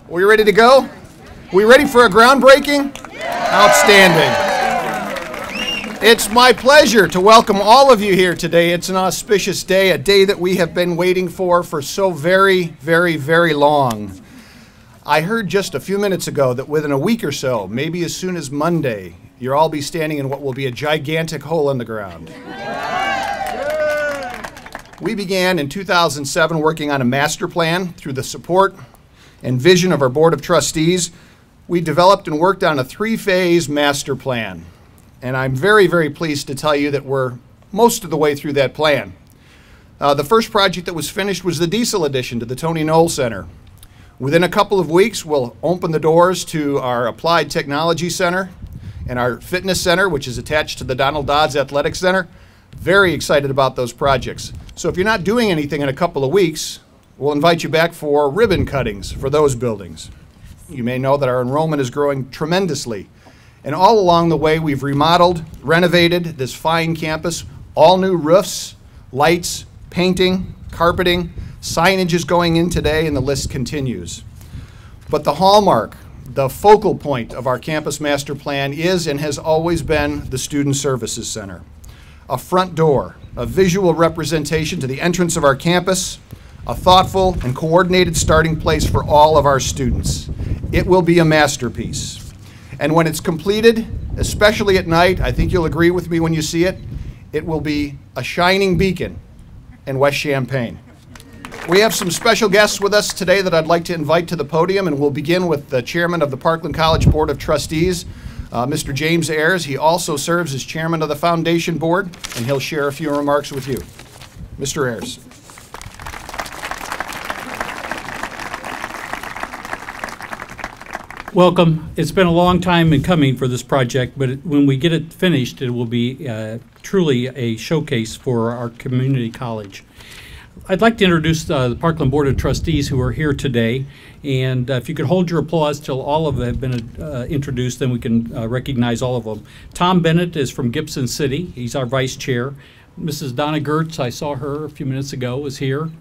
We ready to go? We ready for a groundbreaking? Outstanding. It's my pleasure to welcome all of you here today. It's an auspicious day, a day that we have been waiting for so very, very, very long. I heard just a few minutes ago that within a week or so, maybe as soon as Monday, you'll all be standing in what will be a gigantic hole in the ground. We began in 2007 working on a master plan. Through the support and vision of our Board of Trustees, we developed and worked on a 3-phase master plan. And I'm very, very pleased to tell you that we're most of the way through that plan. The first project that was finished was the diesel addition to the Tony Knoll Center. Within a couple of weeks, we'll open the doors to our Applied Technology Center and our Fitness Center, which is attached to the Donald Dodds Athletic Center. Very excited about those projects. So if you're not doing anything in a couple of weeks, we'll invite you back for ribbon cuttings for those buildings. You may know that our enrollment is growing tremendously. And all along the way, we've remodeled, renovated this fine campus, all new roofs, lights, painting, carpeting, signage is going in today, and the list continues. But the hallmark, the focal point of our campus master plan is and has always been the Student Services Center. A front door, a visual representation to the entrance of our campus, a thoughtful and coordinated starting place for all of our students. It will be a masterpiece. And when it's completed, especially at night, I think you'll agree with me when you see it, it will be a shining beacon in West Champaign. We have some special guests with us today that I'd like to invite to the podium, and we'll begin with the chairman of the Parkland College Board of Trustees, Mr. James Ayers. He also serves as chairman of the Foundation Board, and he'll share a few remarks with you. Mr. Ayers. Welcome. It's been a long time in coming for this project, but when we get it finished, it will be truly a showcase for our community college. I'd like to introduce the Parkland Board of Trustees who are here today, and if you could hold your applause till all of them have been introduced, then we can recognize all of them. Tom Bennett is from Gibson City. He's our vice chair. Mrs. Donna Gertz, I saw her a few minutes ago, is here.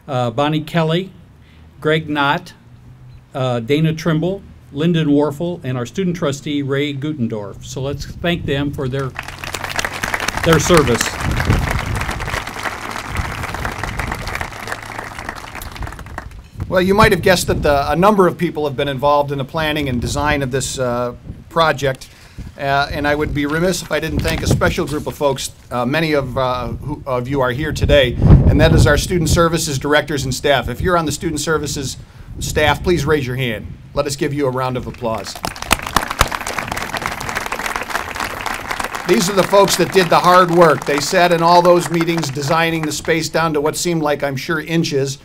Bonnie Kelly, Greg Knott, Dana Trimble, Lyndon Warfel, and our student trustee, Ray Gutendorf. So let's thank them for their service. Well, you might have guessed that a number of people have been involved in the planning and design of this project, and I would be remiss if I didn't thank a special group of folks. Many of you are here today, and that is our student services directors and staff. If you're on the student services staff, please raise your hand. Let us give you a round of applause. These are the folks that did the hard work. They sat in all those meetings designing the space down to what seemed like, I'm sure, inches,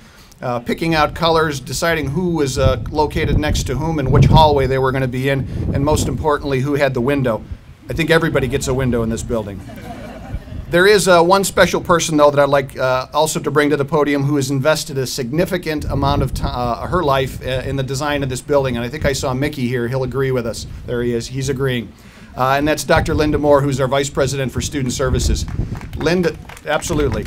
picking out colors, deciding who was located next to whom and which hallway they were going to be in, and most importantly, who had the window. I think everybody gets a window in this building. There is one special person, though, that I'd like also to bring to the podium who has invested a significant amount of her life in the design of this building. And I think I saw Mickey here. He'll agree with us. There he is. He's agreeing. And that's Dr. Linda Moore, who's our Vice President for Student Services. Linda, absolutely.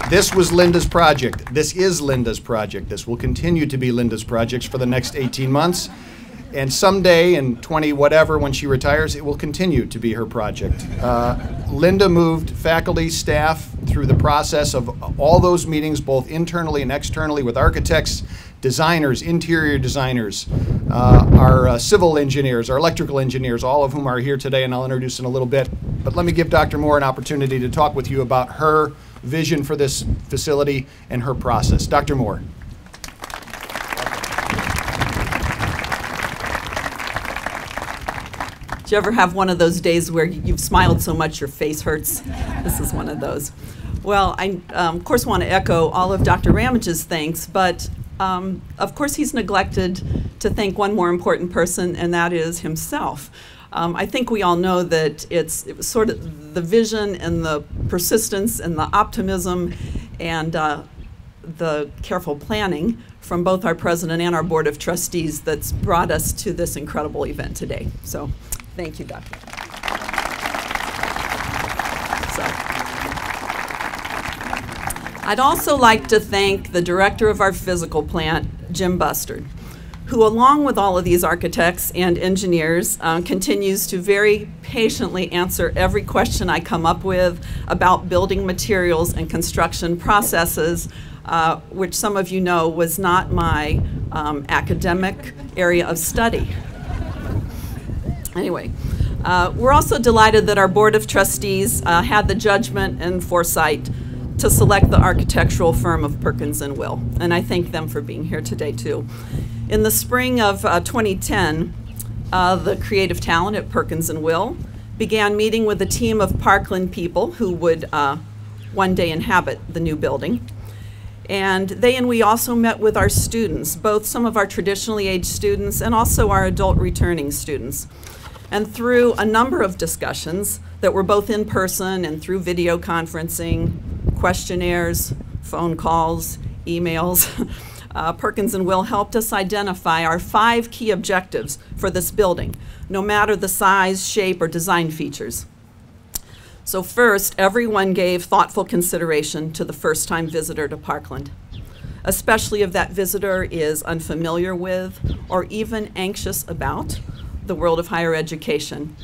This was Linda's project. This is Linda's project. This will continue to be Linda's projects for the next 18 months. And someday in 20 whatever, when she retires, it will continue to be her project. Linda moved faculty, staff through the process of all those meetings, both internally and externally, with architects, designers, interior designers, our civil engineers, our electrical engineers, all of whom are here today, and I'll introduce in a little bit. But let me give Dr. Moore an opportunity to talk with you about her vision for this facility and her process. Dr. Moore. Do you ever have one of those days where you've smiled so much your face hurts? This is one of those. Well, I, of course, want to echo all of Dr. Ramage's thanks, but of course he's neglected to thank one more important person, and that is himself. I think we all know that it was sort of the vision and the persistence and the optimism and the careful planning from both our president and our board of trustees that's brought us to this incredible event today. So thank you, Doctor. I'd also like to thank the director of our physical plant, Jim Bustard, who, along with all of these architects and engineers, continues to very patiently answer every question I come up with about building materials and construction processes, which some of you know was not my academic area of study. Anyway, we're also delighted that our Board of Trustees had the judgment and foresight to select the architectural firm of Perkins & Will, and I thank them for being here today too. In the spring of 2010, the creative talent at Perkins & Will began meeting with a team of Parkland people who would one day inhabit the new building. And they and we also met with our students, both some of our traditionally aged students and also our adult returning students. And through a number of discussions that were both in person and through video conferencing, questionnaires, phone calls, emails, Perkins & Will helped us identify our 5 key objectives for this building, no matter the size, shape, or design features. So first, everyone gave thoughtful consideration to the first-time visitor to Parkland, especially if that visitor is unfamiliar with or even anxious about the world of higher education.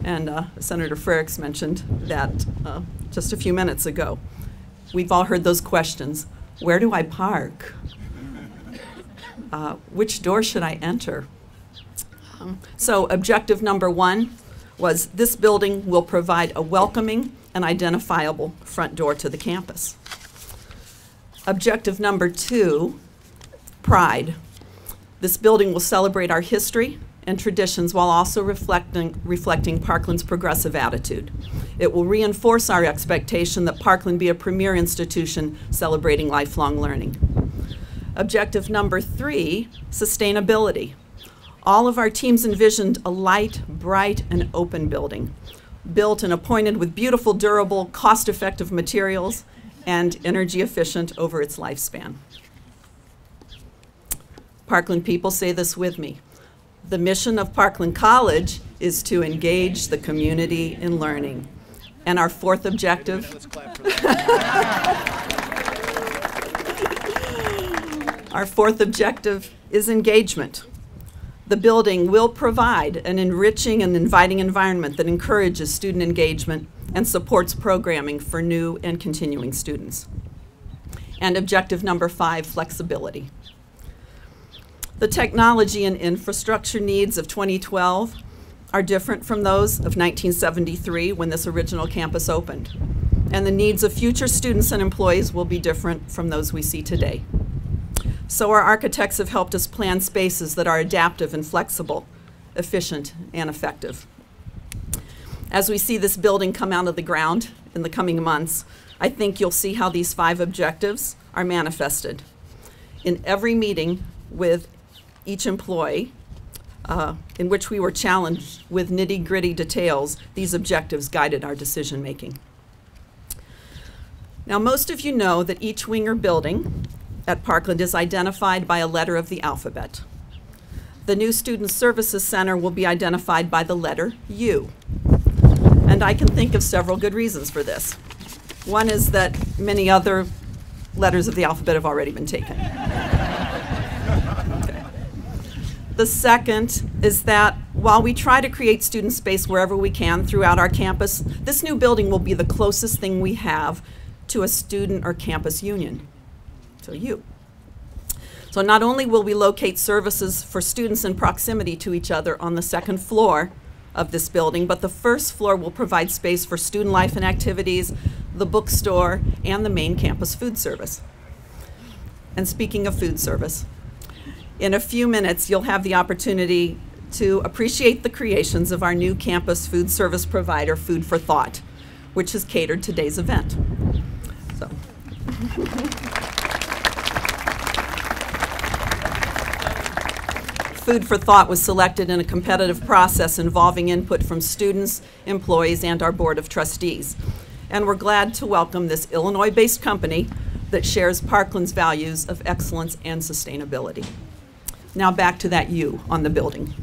And Senator Frericks mentioned that just a few minutes ago. We've all heard those questions. Where do I park? Which door should I enter? So objective number 1 was this building will provide a welcoming and identifiable front door to the campus. Objective number 2, pride. This building will celebrate our history and traditions while also reflecting Parkland's progressive attitude. It will reinforce our expectation that Parkland be a premier institution celebrating lifelong learning. Objective number 3, sustainability. All of our teams envisioned a light, bright, and open building, built and appointed with beautiful, durable, cost-effective materials and energy efficient over its lifespan. Parkland people, say this with me. The mission of Parkland College is to engage the community in learning. And our 4th objective, our 4th objective is engagement. The building will provide an enriching and inviting environment that encourages student engagement and supports programming for new and continuing students. And objective number 5, flexibility. The technology and infrastructure needs of 2012 are different from those of 1973 when this original campus opened. And the needs of future students and employees will be different from those we see today. So our architects have helped us plan spaces that are adaptive and flexible, efficient and effective. As we see this building come out of the ground in the coming months, I think you'll see how these 5 objectives are manifested. In every meeting with each employee, in which we were challenged with nitty-gritty details, these objectives guided our decision-making. Now, most of you know that each wing or building at Parkland is identified by a letter of the alphabet. The new Student Services Center will be identified by the letter U. And I can think of several good reasons for this. One is that many other letters of the alphabet have already been taken. Okay. The second is that while we try to create student space wherever we can throughout our campus, this new building will be the closest thing we have to a student or campus union. So U. So not only will we locate services for students in proximity to each other on the 2nd floor of this building, but the 1st floor will provide space for student life and activities, the bookstore, and the main campus food service. And speaking of food service, in a few minutes you'll have the opportunity to appreciate the creations of our new campus food service provider, Food for Thought, which has catered today's event. So. Food for Thought was selected in a competitive process involving input from students, employees, and our Board of Trustees. And we're glad to welcome this Illinois-based company that shares Parkland's values of excellence and sustainability. Now back to that U on the building.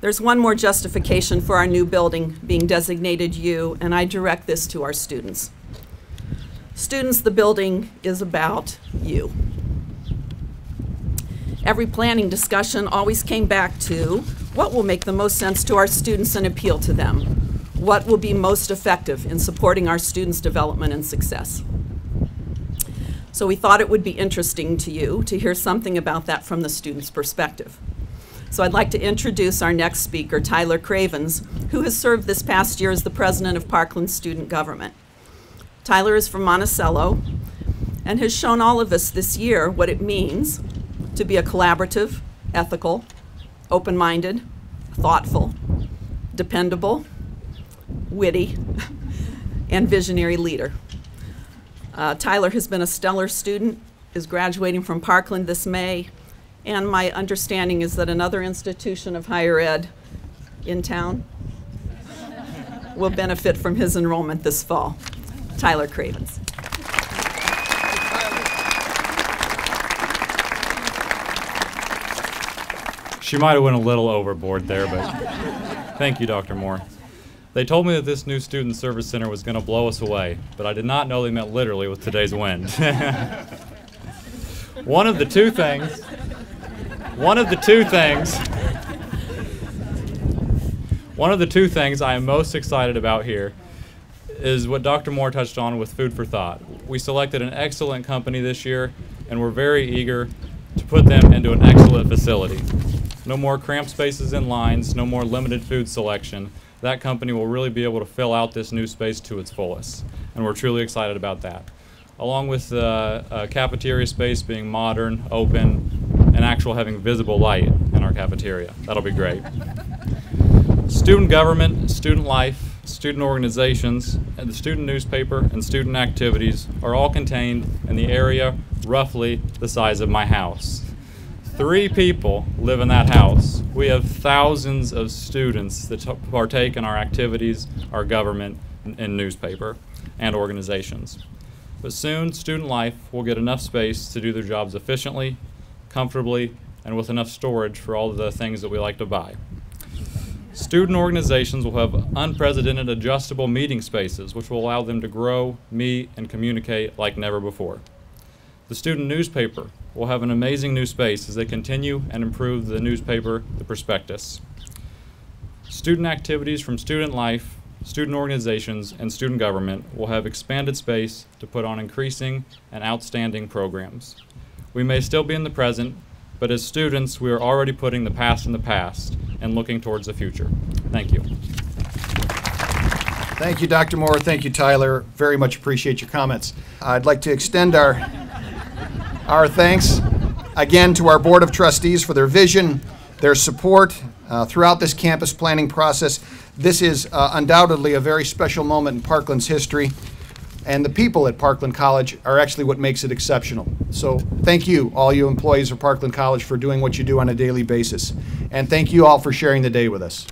There's one more justification for our new building being designated U, and I direct this to our students. Students, the building is about you. Every planning discussion always came back to what will make the most sense to our students and appeal to them. What will be most effective in supporting our students' development and success. So we thought it would be interesting to you to hear something about that from the student's perspective. So I'd like to introduce our next speaker, Tyler Cravens, who has served this past year as the president of Parkland Student Government. Tyler is from Monticello and has shown all of us this year what it means to be a collaborative, ethical, open-minded, thoughtful, dependable, witty, and visionary leader. Tyler has been a stellar student, is graduating from Parkland this May, and my understanding is that another institution of higher ed in town will benefit from his enrollment this fall. Tyler Cravens. She might have went a little overboard there, but thank you, Dr. Moore. They told me that this new Student Service Center was going to blow us away, but I did not know they meant literally with today's wind. One of the two things I am most excited about here is what Dr. Moore touched on with Food for Thought. We selected an excellent company this year, and we're very eager to put them into an excellent facility. No more cramped spaces in lines, no more limited food selection. That company will really be able to fill out this new space to its fullest, and we're truly excited about that. Along with the cafeteria space being modern, open, and actual having visible light in our cafeteria. That'll be great. Student government, student life, student organizations, and the student newspaper and student activities are all contained in the area roughly the size of my house. 3 people live in that house. We have thousands of students that partake in our activities, our government, and newspaper, and organizations. But soon, student life will get enough space to do their jobs efficiently, comfortably, and with enough storage for all of the things that we like to buy. Student organizations will have unprecedented adjustable meeting spaces, which will allow them to grow, meet, and communicate like never before. The student newspaper will have an amazing new space as they continue and improve the newspaper, the prospectus. Student activities from student life, student organizations, and student government will have expanded space to put on increasing and outstanding programs. We may still be in the present, but as students, we are already putting the past in the past and looking towards the future. Thank you. Thank you, Dr. Moore. Thank you, Tyler. Very much appreciate your comments. I'd like to extend our thanks again to our Board of Trustees for their vision, their support throughout this campus planning process. This is undoubtedly a very special moment in Parkland's history, and the people at Parkland College are actually what makes it exceptional. So thank you, all you employees of Parkland College, for doing what you do on a daily basis. And thank you all for sharing the day with us.